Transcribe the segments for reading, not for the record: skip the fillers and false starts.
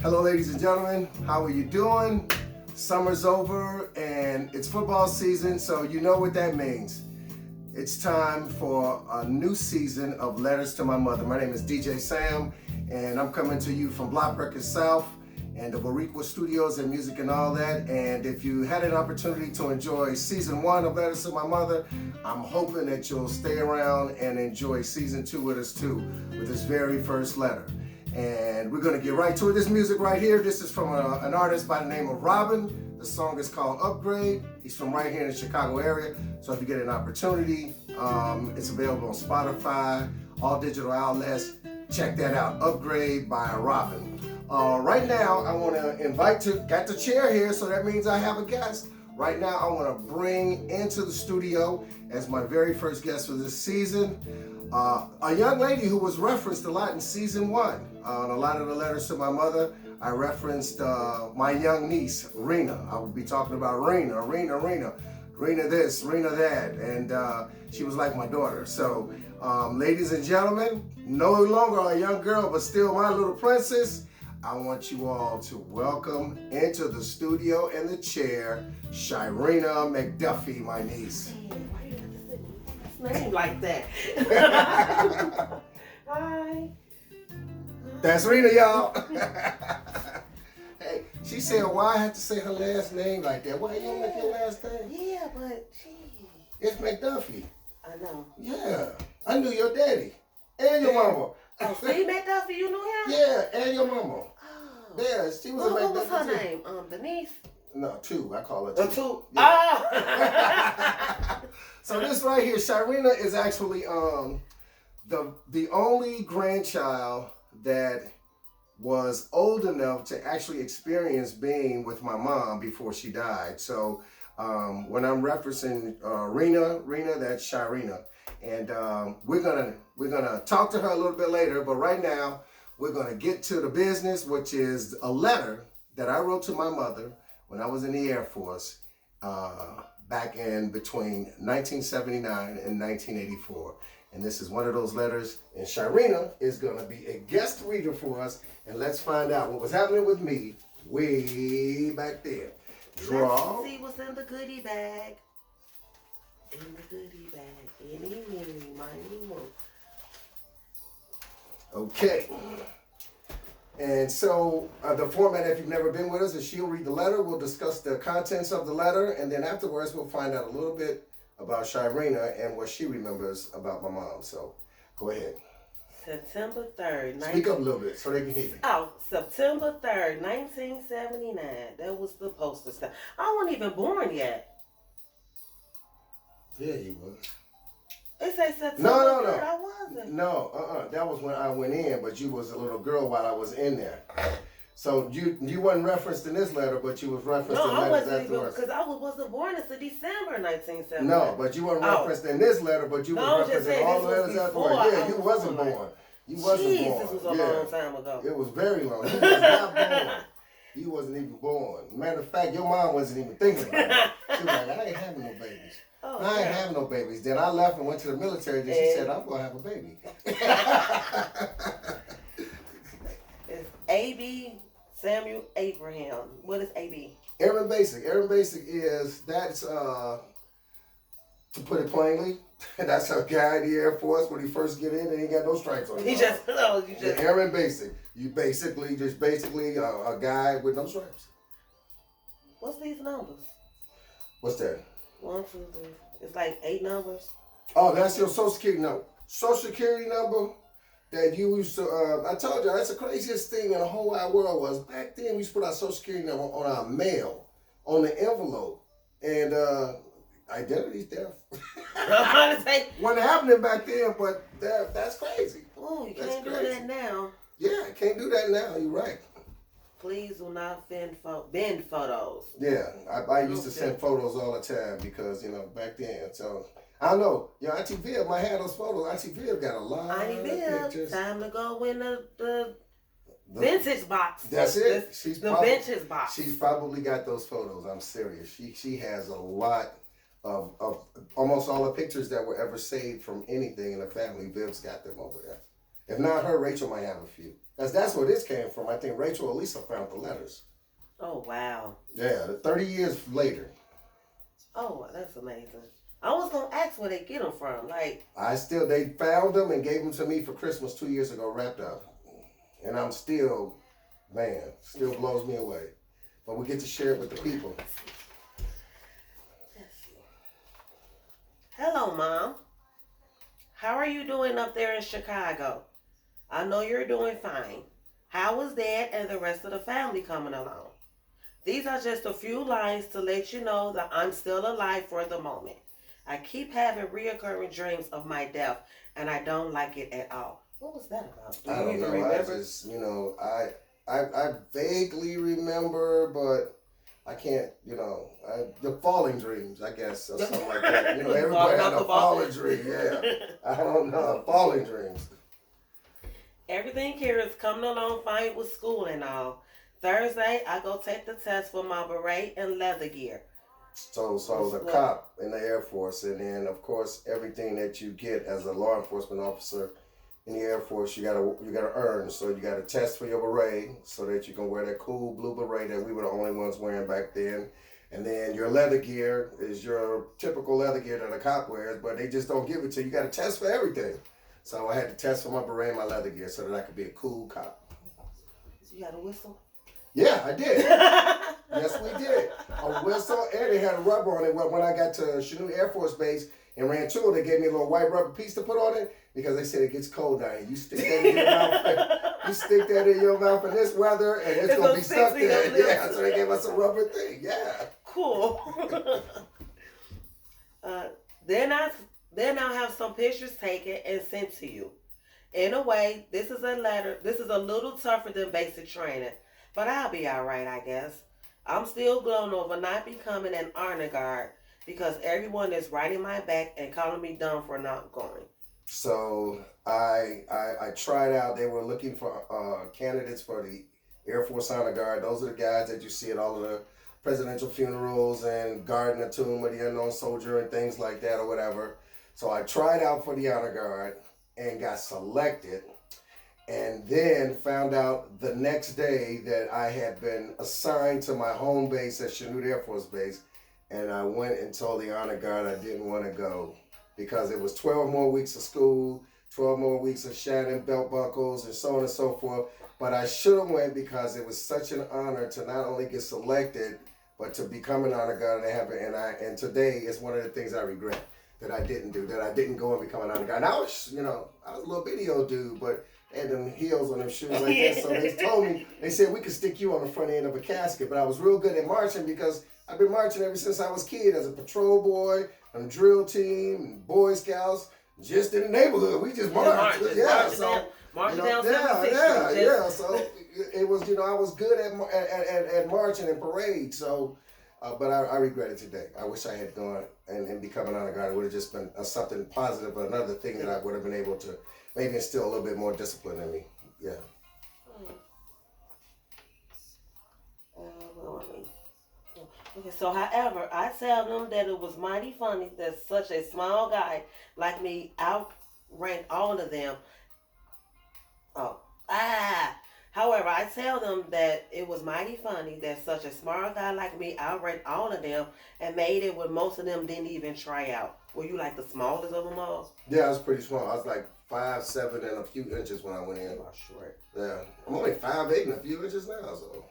Hello, ladies and gentlemen. How are you doing? Summer's over and it's football season, so you know what that means. It's time for a new season of Letters to My Mother. My name is DJ Sam, and I'm coming to you from Block Records South and the Boricua Studios and music and all that. And if you had an opportunity to enjoy season 1 of Letters to My Mother, I'm hoping that you'll stay around and enjoy season 2 with us too, with this very first letter. And we're gonna get right to it. This music right here, this is from an artist by the name of Robin. The song is called Upgrade. He's from right here in the Chicago area. So if you get an opportunity, it's available on Spotify, all digital outlets. Check that out, Upgrade by Robin. Right now, I wanna got the chair here, so that means I have a guest. Right now, I wanna bring into the studio as my very first guest for this season, a young lady who was referenced a lot in season 1. On a lot of the Letters to My Mother, I referenced my young niece, Rena. I will be talking about Rena this, Rena that, and she was like my daughter. So, ladies and gentlemen, no longer a young girl, but still my little princess, I want you all to welcome into the studio and the chair, Shirenna McDuffie, my niece. Why you have to say my name like that? Hi. That's Rena, y'all. Hey, she said, why I have to say her last name like that? Why you don't make your last name? Yeah, but gee. It's McDuffie. I know. Yeah. I knew your daddy. And your mama. Oh, Steve McDuffie, you knew him? Yeah, and your mama. Oh. Yeah, she was a What McDuffie was her too. name? Denise? No, 2. I call her 2. 2? Yeah. Oh! So this right here, Shirenna is actually the only grandchild that was old enough to actually experience being with my mom before she died. So when I'm referencing Rena, that's Shirenna. And we're gonna talk to her a little bit later, but right now we're gonna get to the business, which is a letter that I wrote to my mother when I was in the Air Force back in between 1979 and 1984. And this is one of those letters, and Shirenna is gonna be a guest reader for us, and let's find out what was happening with me way back then. Draw. Let's see what's in the goodie bag. In the goodie bag. Any, miny, mo. Okay. And so the format, if you've never been with us, is she'll read the letter, we'll discuss the contents of the letter, and then afterwards we'll find out a little bit about Shirenna and what she remembers about my mom. So go ahead. September 3rd. Speak up a little bit so they can hear you. Oh, September 3rd, 1979. That was the poster stuff. I wasn't even born yet. Yeah, you was. It says September No. 3rd. I wasn't. No, that was when I went in, but you was a little girl while I was in there. So you wasn't referenced in this letter, but you was referenced in No, I letters wasn't even, afterwards. because I wasn't born until December 1979. No, but you weren't referenced in this letter, but you No, was I'm just referenced in saying all this the was letters before afterwards. Yeah, I you was wasn't born. born. You wasn't Jeez, born. this was a Yeah. long time ago. It was very long. You was not born. You wasn't even born. Matter of fact, your mom wasn't even thinking about it. She was like, I ain't having no babies. Oh, I ain't having no babies. Then I left and went to the military. Then she said, I'm going to have a baby. It's A.B. Samuel Abraham. What is A.B.? Aaron Basic. Aaron Basic that's, to put it plainly, that's a guy in the Air Force when he first get in and he got no stripes on his arm. Yeah, Aaron Basic. You basically a guy with no stripes. What's these numbers? What's that? 1, 2, 3. It's like 8 numbers. Oh, that's your Social Security number. Social Security number that you used to, I told you, that's the craziest thing in the whole wide world was back then we used to put our Social Security number on our mail, on the envelope, and identity theft. Wasn't happening back then, but that's crazy. Oh, you That's can't crazy. do that now. Yeah, can't do that now. You're right. Please do not bend photos. Yeah, I used to send photos all the time because, back then. So, I don't know. Your Auntie Viv might have those photos. Auntie Viv got a lot of pictures. Time to go in the vintage box. That's it. The vintage box. She's probably got those photos. I'm serious. She has a lot of almost all the pictures that were ever saved from anything in the family. Viv's got them over there. If not her, Rachel might have a few. That's where this came from. I think Rachel or Lisa found the letters. Oh, wow. Yeah, 30 years later. Oh, that's amazing. I was going to ask where they get them from. Like, they found them and gave them to me for Christmas 2 years ago, wrapped up. And I'm still, man, still blows me away. But we get to share it with the people. let's see. Hello, Mom. How are you doing up there in Chicago? I know you're doing fine. How is Dad and the rest of the family coming along? These are just a few lines to let you know that I'm still alive for the moment. I keep having reoccurring dreams of my death, and I don't like it at all. What was that about? I don't know. Remember? I just, I vaguely remember, but I can't, the falling dreams, I guess, or something like that. Everybody had a falling dream, yeah. I don't know, falling dreams. Everything here is coming along fine with school and all. Thursday, I go take the test for my beret and leather gear. So I was a cop in the Air Force, and then, of course, everything that you get as a law enforcement officer in the Air Force, you gotta earn. So you got to test for your beret so that you can wear that cool blue beret that we were the only ones wearing back then. And then your leather gear is your typical leather gear that a cop wears, but they just don't give it to you. You got to test for everything. So I had to test for my beret and my leather gear so that I could be a cool cop. You had a whistle? Yeah, I did. Yes, we did. A whistle, and they had a rubber on it. When I got to Shirenna Air Force Base and ran to it, they gave me a little white rubber piece to put on it because they said it gets cold down here. You stick that in your mouth. You stick that in your mouth in this weather, and it's gonna be stuck there. Yeah, so they gave us a rubber thing. Yeah. Cool. Then I'll have some pictures taken and sent to you. In a way, this is a letter. This is a little tougher than basic training, but I'll be all right, I guess. I'm still glowing over not becoming an honor guard because everyone is writing my back and calling me dumb for not going. So I tried out. They were looking for candidates for the Air Force Honor Guard. Those are the guys that you see at all of the presidential funerals and guarding the tomb of the unknown soldier and things like that or whatever. So I tried out for the Honor Guard and got selected, and then found out the next day that I had been assigned to my home base at Shirenna Air Force Base, and I went and told the Honor Guard I didn't want to go because it was 12 more weeks of school, 12 more weeks of shining belt buckles and so on and so forth. But I should have went because it was such an honor to not only get selected, but to become an Honor Guard and today is one of the things I regret that I didn't do, that I didn't go and become an Honor Guard. And I was a little bitty old dude, but had them heels on them shoes like that. So they told me, they said we could stick you on the front end of a casket. But I was real good at marching because I've been marching ever since I was a kid as a patrol boy, on the drill team, and Boy Scouts, just in the neighborhood. We just marched. Marching down 76th Street. Yeah. So it was, I was good at marching and parade. So, but I regret it today. I wish I had gone and become an Honor Guard. It would have just been something positive, another thing that I would have been able to maybe instill a little bit more discipline in me. Yeah. Okay, so however, I tell them that it was mighty funny that such a small guy like me outranked all of them. However, I tell them that it was mighty funny that such a smart guy like me outranked all of them and made it when most of them didn't even try out. Were you like the smallest of them all? Yeah, I was pretty small. I was like 5'7" and a few inches when I went in. Oh, short. Yeah, I'm only 5'8" and a few inches now, so.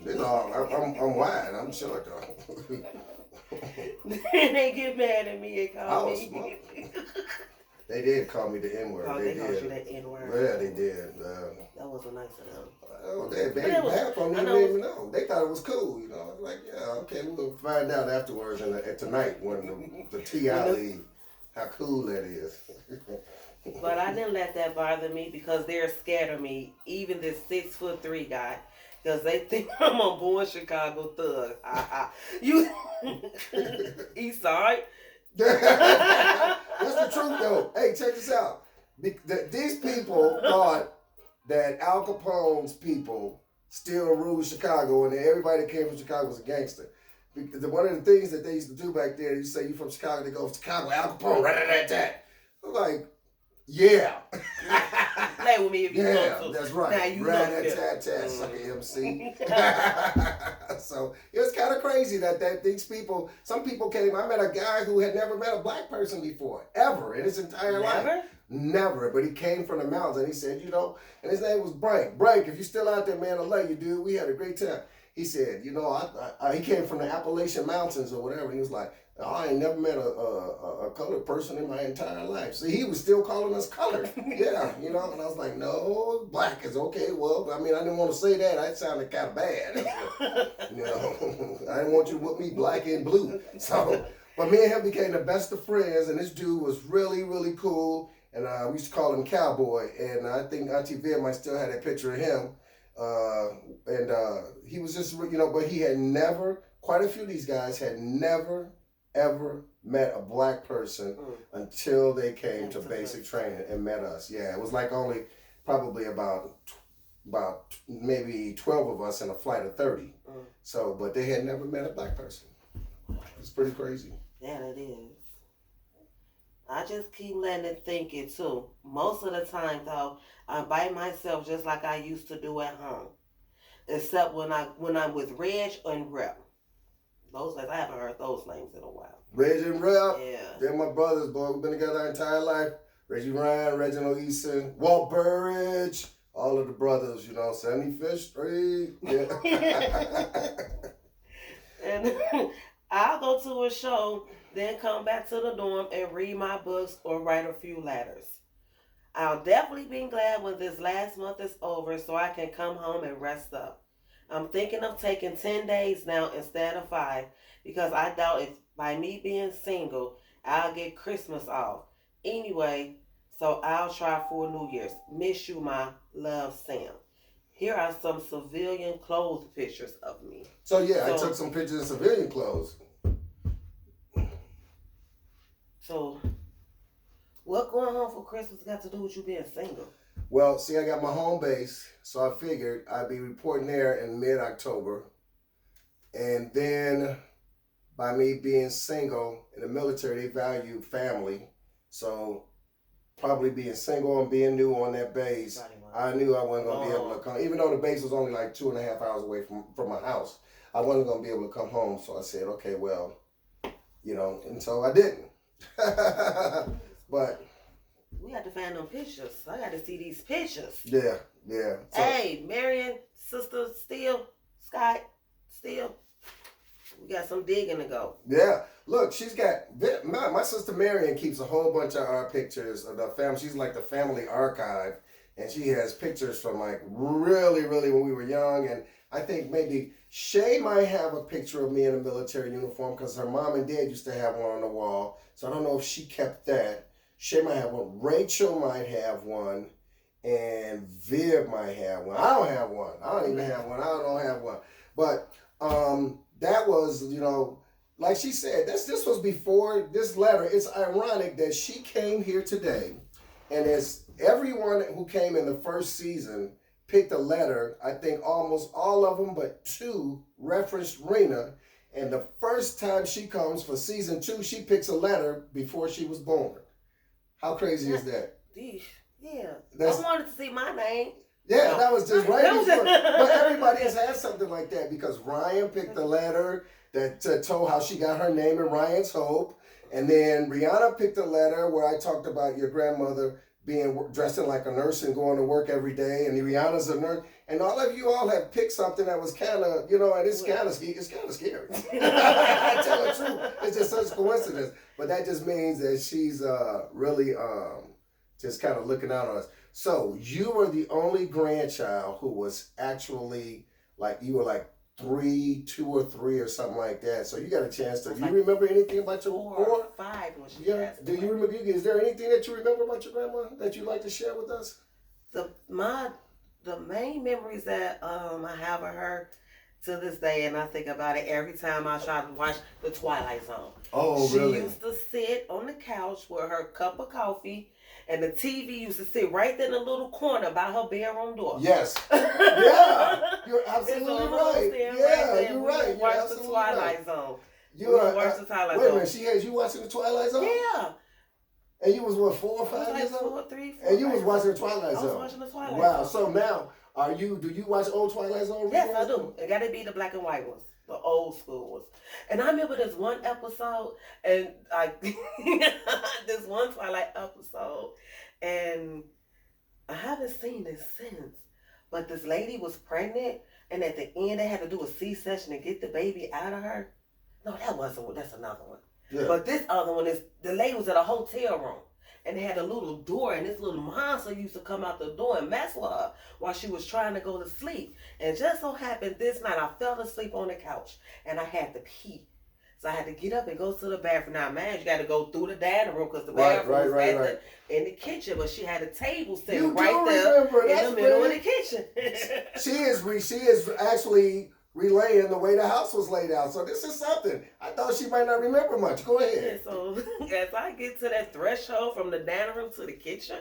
I'm wide. I'm short though. They get mad at me and call me. Small. They did call me the N-word. Oh, they called you the N-word. Yeah, they did. That wasn't nice of them. Oh, they half of them didn't even know. They thought it was cool, I was like, yeah, okay, we'll find out afterwards and tonight when the T.I. leave how cool that is. But I didn't let that bother me because they're scared of me, even this 6'3" guy. Because they think I'm a born Chicago thug. You East Side. That's the truth, though. Hey, check this out. These people thought that Al Capone's people still ruled Chicago, and everybody that came from Chicago was a gangster. One of the things that they used to do back there, you say you from Chicago, they go, Chicago, Al Capone, right. I'm like, yeah. play with me if you want to. Yeah, that's right. Now you know Rat-a-tat-tat, sucker MC. So it was kind of crazy that these people, some people came. I met a guy who had never met a black person before, ever in his entire life. Never, but he came from the mountains, and he said, and his name was Brank. Brank, if you're still out there, man, I love you, dude. We had a great time. He said, he came from the Appalachian Mountains or whatever. He was like, I ain't never met a colored person in my entire life. See, he was still calling us colored. Yeah, and I was like, no, black is okay. Well, I mean, I didn't want to say that. That sounded kind of bad. I didn't want you to whip me black and blue. So, but me and him became the best of friends, and this dude was really, really cool. And we used to call him Cowboy. And I think Auntie Viv might still have that picture of him. He was just, but he had never, quite a few of these guys had never, ever met a black person until they came to basic training and met us. Yeah, it was like only probably about maybe 12 of us in a flight of 30. So, but they had never met a black person. It's pretty crazy. Yeah, it is. I just keep letting it think it too. Most of the time, though, I bite myself just like I used to do at home, except when I'm with Reg and Rep. Those names, I haven't heard those names in a while. Reg and Rep, yeah, they're my brothers, boy. We've been together our entire life. Reggie Ryan, Reginald Easton, Walt Burridge, all of the brothers, 75th Street. Yeah. And I'll go to a show, then come back to the dorm and read my books or write a few letters. I'll definitely be glad when this last month is over so I can come home and rest up. I'm thinking of taking 10 days now instead of 5 because I doubt if by me being single, I'll get Christmas off. Anyway, so I'll try for New Year's. Miss you, my love, Sam. Here are some civilian clothes pictures of me. So I took some pictures of civilian clothes. So, what going home for Christmas got to do with you being single? Well, see, I got my home base, so I figured I'd be reporting there in mid-October. And then, by me being single in the military, they value family. So, probably being single and being new on that base, I knew I wasn't going to be able to come. Even though the base was only like 2.5 hours away from my house, I wasn't going to be able to come home. So I said, okay, well, and so I didn't. But we got to find them pictures. I got to see these pictures. Yeah. So, hey, Marion, sister, Scott, we got some digging to go. Yeah. Look, she's got, my sister Marion keeps a whole bunch of our pictures of the family. She's like the family archive. And she has pictures from like really, really when we were young. And I think maybe Shay might have a picture of me in a military uniform because her mom and dad used to have one on the wall. So I don't know if she kept that. Shay might have one. Rachel might have one. And Viv might have one. I don't have one. I don't even have one. I don't have one. But that was, like she said, this was before this letter. It's ironic that she came here today. And as everyone who came in the first season picked a letter, I think almost all of them but 2 referenced Rena. And the first time she comes for season 2, she picks a letter before she was born. How crazy is that? Yeah. I wanted to see my name. Yeah, that was just right before. But everybody has had something like that because Ryan picked a letter that told how she got her name in Ryan's Hope. And then Rihanna picked a letter where I talked about your grandmother being dressing like a nurse and going to work every day. And Rihanna's a nurse. And all of you all have picked something that was kind of, and it's kind of scary. I tell the truth. It's just such coincidence. But that just means that she's really just kind of looking out on us. So you were the only grandchild who was actually you were like 2 or 3 or something like that. So you got a chance to. Do you remember anything about your 4 or 5 when she passed away? Do you remember? Is there anything that you remember about your grandma that you'd like to share with us? The main memories that I have of her to this day, and I think about it every time I try to watch The Twilight Zone. Oh, really? She used to sit on the couch with her cup of coffee. And the TV used to sit right in the little corner by her bedroom door. Yes. Yeah. You're absolutely right. Yeah, you're right. You watch The Twilight Zone. Wait a minute, she has you watching The Twilight Zone? Yeah. And you was what, 4 or I was 5 like years old? 4, 3, 4. And you was watching the Twilight Zone. I was watching the Twilight Wow. Zone. So now, do you watch old Twilight Zone? Yes, I do. It got to be the black and white ones, the old school ones. And I remember this one episode, and like this one Twilight episode, and I haven't seen this since. But this lady was pregnant, and at the end they had to do a C-section to get the baby out of her. No, that wasn't one. That's another one. Yeah. But this other one is the lady was at a hotel room. And they had a little door, and this little monster used to come out the door and mess with her while she was trying to go to sleep. And just so happened this night, I fell asleep on the couch, and I had to pee. So I had to get up and go to the bathroom. Now, man, you got to go through the dining room because the bathroom was in the kitchen. But she had a table sitting right there in the middle of the kitchen. She is actually relaying the way the house was laid out. So this is something. I thought she might not remember much. Go ahead. Yeah, so as I get to that threshold from the dining room to the kitchen,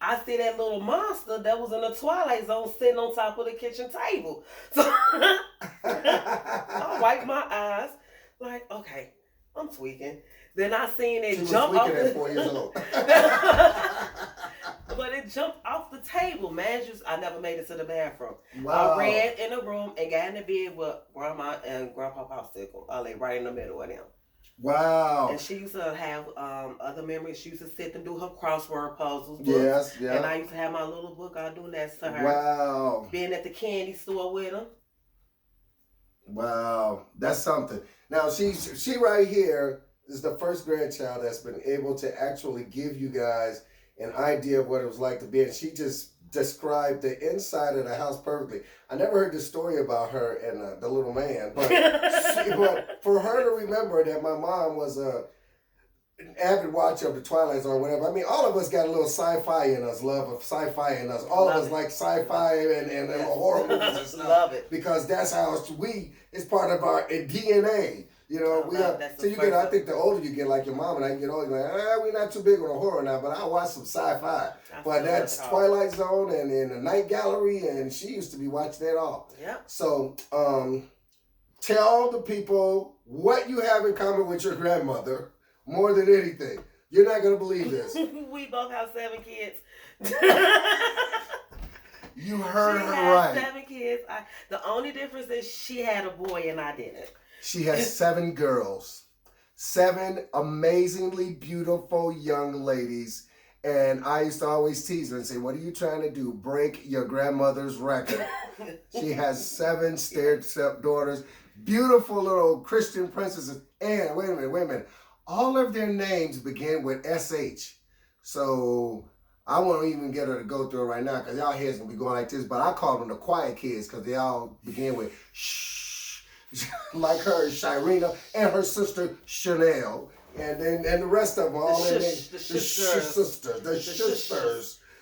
I see that little monster that was in the Twilight Zone sitting on top of the kitchen table. So I wipe my eyes like, okay, I'm tweaking. Then I seen it jump off. At 4 years old. But it jumped off the table, man. I never made it to the bathroom. Wow. I ran in the room and got in the bed with Grandma and Grandpa Popsicle. I lay right in the middle of them. Wow. And she used to have other memories. She used to sit and do her crossword puzzles. Yes, yeah. And I used to have my little book. I do next to her. Wow. Being at the candy store with her. Wow. That's something. Now, she right here is the first grandchild that's been able to actually give you guys an idea of what it was like to be. And she just described the inside of the house perfectly. I never heard the story about her and the little man, but for her to remember that my mom was an avid watcher of the Twilight Zone or whatever. I mean, all of us got a little sci-fi in us, love of sci-fi in us. All of us like sci-fi and horror movies and stuff. Love it. Because that's how it's part of our DNA. You know, I think the older you get, like your mom and I get older, like, we're not too big on the horror now, but I watch some sci-fi. But that's Twilight Zone and the Night Gallery, and she used to be watching that all. Yeah. So, tell the people what you have in common with your grandmother more than anything. You're not going to believe this. We both have 7 kids. You heard her right. right. 7 kids. The only difference is she had a boy and I didn't. She has 7 girls, 7 amazingly beautiful young ladies. And I used to always tease her and say, what are you trying to do? Break your grandmother's record. She has 7 stepdaughters, beautiful little Christian princesses. And wait a minute. All of their names begin with SH. So I won't even get her to go through it right now because y'all heads going to be going like this. But I call them the quiet kids because they all begin with shh. Like her, Shirenna, and her sister, Chanel. And the rest of them, all their names. The sisters.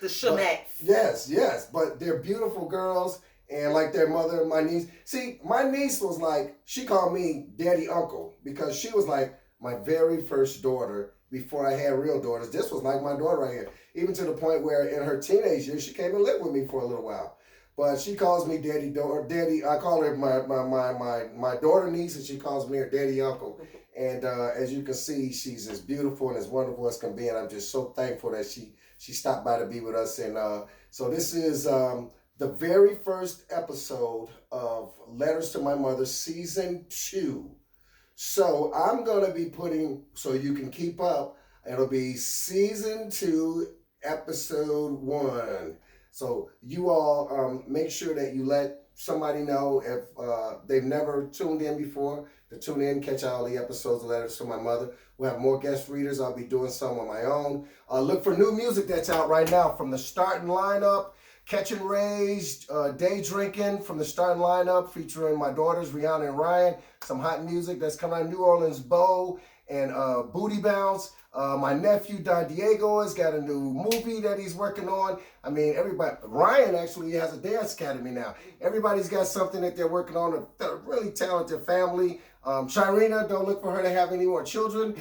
The Shamats. Yes. But they're beautiful girls. And like their mother, my niece. See, my niece was like, she called me daddy uncle because she was like my very first daughter before I had real daughters. This was like my daughter right here. Even to the point where in her teenage years, she came and lived with me for a little while. But she calls me daddy. I call her my daughter niece, and she calls me her daddy uncle. And as you can see, she's as beautiful and as wonderful as can be. And I'm just so thankful that she stopped by to be with us. And so this is the very first episode of Letters to My Mother, Season 2. So I'm going to be putting, so you can keep up, it'll be Season 2, Episode 1. So you all make sure that you let somebody know if they've never tuned in before to tune in, catch all the episodes of Letters to My Mother. We'll have more guest readers. I'll be doing some on my own. Look for new music that's out right now from the starting lineup. Catch and Raised, Day Drinking from the starting lineup featuring my daughters, Rihanna and Ryan. Some hot music that's coming out. New Orleans Bow and Booty Bounce. My nephew, Don Diego, has got a new movie that he's working on. I mean, everybody. Ryan actually has a dance academy now. Everybody's got something that they're working on. They're a really talented family. Shirenna, don't look for her to have any more children.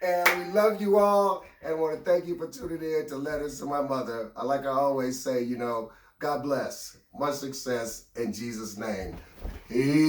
And we love you all and want to thank you for tuning in to Letters to My Mother. Like I always say, God bless. Much success in Jesus' name. Peace.